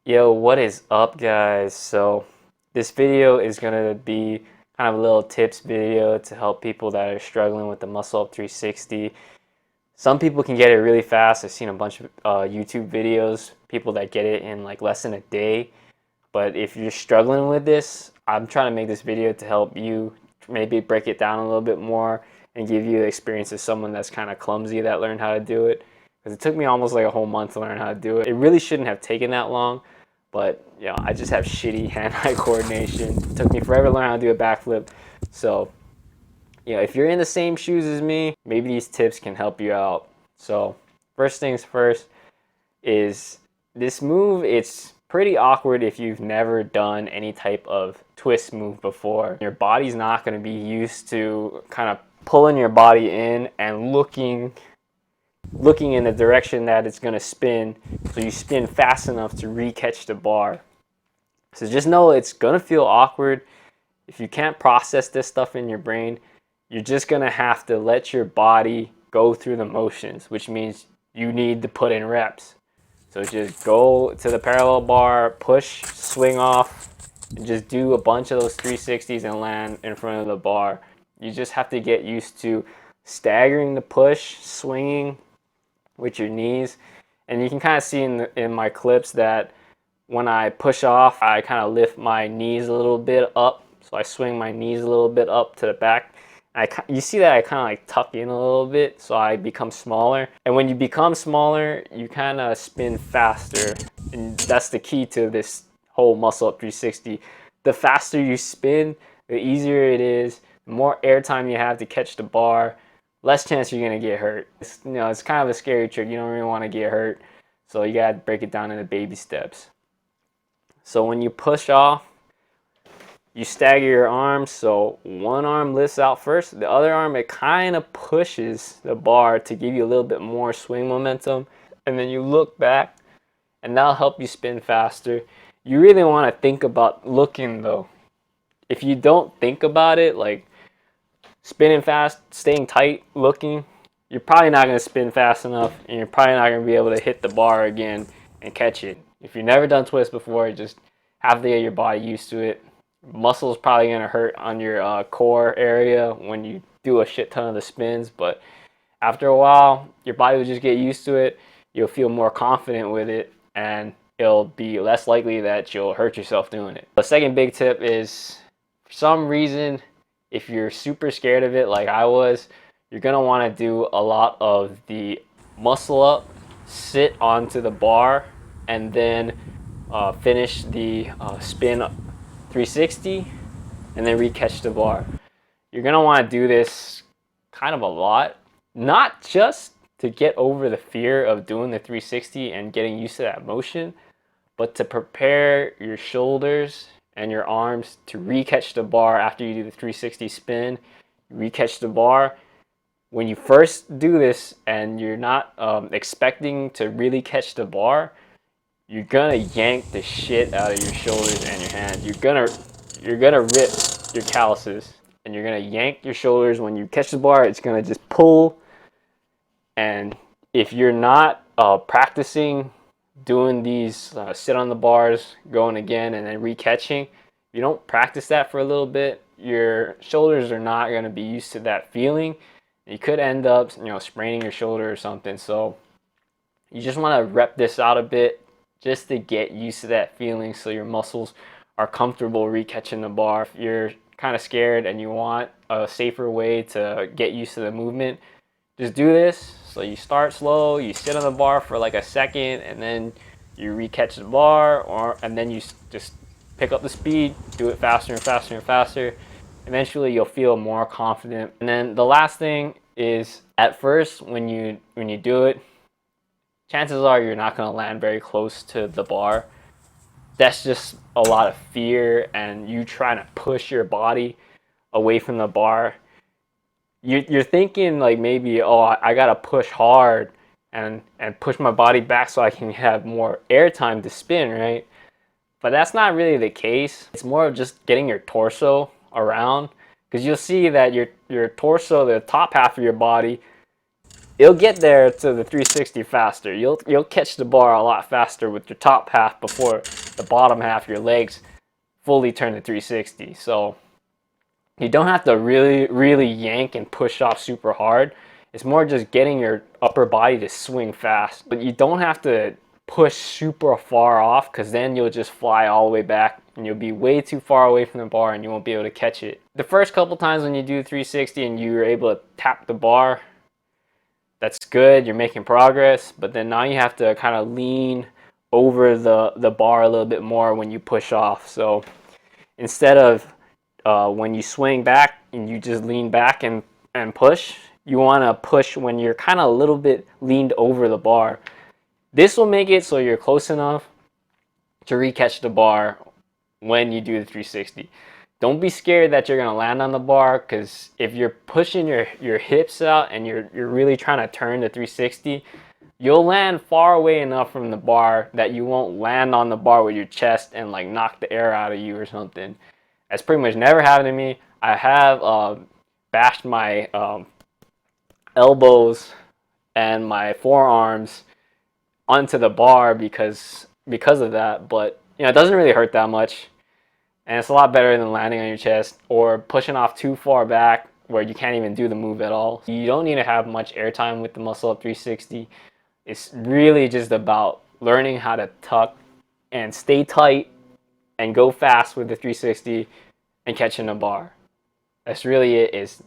Yo, what is up, guys? So, this video is gonna be kind of a little tips video to help people that are struggling with the Muscle Up 360. Some people can get it really fast. I've seen a bunch of YouTube videos, people that get it in like less than a day. But if you're struggling with this, I'm trying to make this video to help you maybe break it down a little bit more and give you the experience of someone that's kind of clumsy that learned how to do it. Because it took me almost like a whole month to learn how to do it. It really shouldn't have taken that long, but I just have shitty hand-eye coordination. It took me forever to learn how to do a backflip. So, if you're in the same shoes as me, maybe these tips can help you out. So, first things first is this move. It's pretty awkward if you've never done any type of twist move before. Your body's not going to be used to kind of pulling your body in and looking in the direction that it's going to spin, so you spin fast enough to re-catch the bar. So just know it's going to feel awkward. If you can't process this stuff in your brain, you're just going to have to let your body go through the motions, which means you need to put in reps. So just go to the parallel bar, push, swing off, and just do a bunch of those 360s and land in front of the bar. You just have to get used to staggering the push, swinging with your knees. And you can kind of see in my clips that when I push off, I kind of lift my knees a little bit up. So I swing my knees a little bit up to the back. You see that I kind of like tuck in a little bit, so I become smaller. And when you become smaller, you kind of spin faster. And that's the key to this whole Muscle Up 360. The faster you spin, the easier it is. The more airtime you have to catch the bar, less chance you're gonna get hurt. It's kind of a scary trick. You don't really want to get hurt, so you gotta break it down into baby steps. So when you push off, you stagger your arms. So one arm lifts out first, the other arm, it kind of pushes the bar to give you a little bit more swing momentum, and then you look back, and that'll help you spin faster. You really want to think about looking though. If you don't think about it, like spinning fast, staying tight, looking, you're probably not going to spin fast enough, and you're probably not going to be able to hit the bar again and catch it. If you've never done twist before, just have to get your body used to it. Muscles probably going to hurt on your core area when you do a shit ton of the spins, but after a while, your body will just get used to it. You'll feel more confident with it, and it'll be less likely that you'll hurt yourself doing it. The second big tip is, for some reason, if you're super scared of it like I was, you're going to want to do a lot of the muscle up, sit onto the bar, and then finish the spin 360, and then re-catch the bar. You're going to want to do this kind of a lot, not just to get over the fear of doing the 360 and getting used to that motion, but to prepare your shoulders and your arms to re-catch the bar after you do the 360 spin. Re-catch the bar. When you first do this and you're not expecting to really catch the bar, you're gonna yank the shit out of your shoulders and your hands. You're gonna rip your calluses, and you're gonna yank your shoulders. When you catch the bar, it's gonna just pull. And if you're not practicing doing these sit on the bars, going again, and then re-catching, you don't practice that for a little bit, your shoulders are not going to be used to that feeling. You could end up spraining your shoulder or something. So you just want to rep this out a bit just to get used to that feeling, so your muscles are comfortable re-catching the bar. If you're kind of scared and you want a safer way to get used to the movement, just do this. So you start slow, you sit on the bar for like a second, and then you re-catch the bar, and then you just pick up the speed, do it faster and faster and faster. Eventually you'll feel more confident. And then the last thing is, at first when you do it, chances are you're not going to land very close to the bar. That's just a lot of fear and you trying to push your body away from the bar. You're thinking like maybe, oh, I gotta push hard and push my body back so I can have more air time to spin, right? But that's not really the case. It's more of just getting your torso around, because you'll see that your torso, the top half of your body, you'll get there to the 360 faster. You'll catch the bar a lot faster with your top half before the bottom half, your legs fully turn to 360. So you don't have to really yank and push off super hard. It's more just getting your upper body to swing fast. But you don't have to push super far off, because then you'll just fly all the way back and you'll be way too far away from the bar and you won't be able to catch it. The first couple times when you do 360 and you're able to tap the bar, that's good, you're making progress. But then now you have to kind of lean over the bar a little bit more when you push off. So instead of when you swing back and you just lean back and push, you want to push when you're kind of a little bit leaned over the bar. This will make it so you're close enough to re-catch the bar when you do the 360. Don't be scared that you're going to land on the bar, because if you're pushing your hips out and you're really trying to turn the 360, you'll land far away enough from the bar that you won't land on the bar with your chest and like knock the air out of you or something. That's pretty much never happened to me. I have bashed my elbows and my forearms onto the bar because of that, but you know, it doesn't really hurt that much, and it's a lot better than landing on your chest or pushing off too far back where you can't even do the move at all. You don't need to have much airtime with the Muscle Up 360. It's really just about learning how to tuck and stay tight and go fast with the 360 and catching a bar. That's really it. Is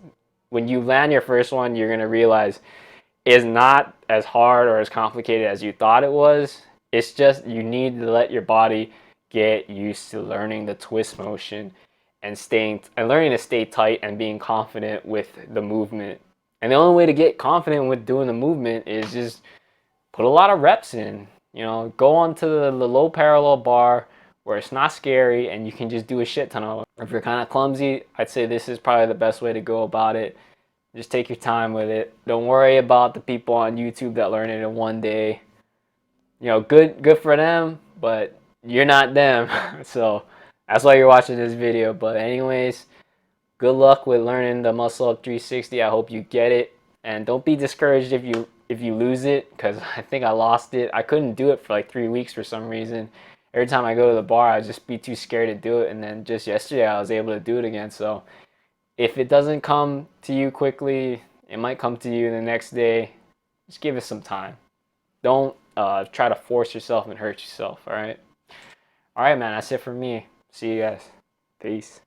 when you land your first one, you're gonna realize it's not as hard or as complicated as you thought it was. It's just you need to let your body get used to learning the twist motion and learning to stay tight and being confident with the movement. And the only way to get confident with doing the movement is just put a lot of reps in. You know, go onto the low parallel bar where it's not scary and you can just do a shit ton of them. If you're kind of clumsy, I'd say this is probably the best way to go about it. Just take your time with it. Don't worry about the people on YouTube that learn it in one day. You know, good for them, but you're not them. So that's why you're watching this video. But anyways, good luck with learning the Muscle Up 360. I hope you get it. And don't be discouraged if you lose it, because I think I lost it. I couldn't do it for like 3 weeks for some reason. Every time I go to the bar, I'd just be too scared to do it. And then just yesterday, I was able to do it again. So if it doesn't come to you quickly, it might come to you the next day. Just give it some time. Don't try to force yourself and hurt yourself, all right? All right, man, that's it for me. See you guys. Peace.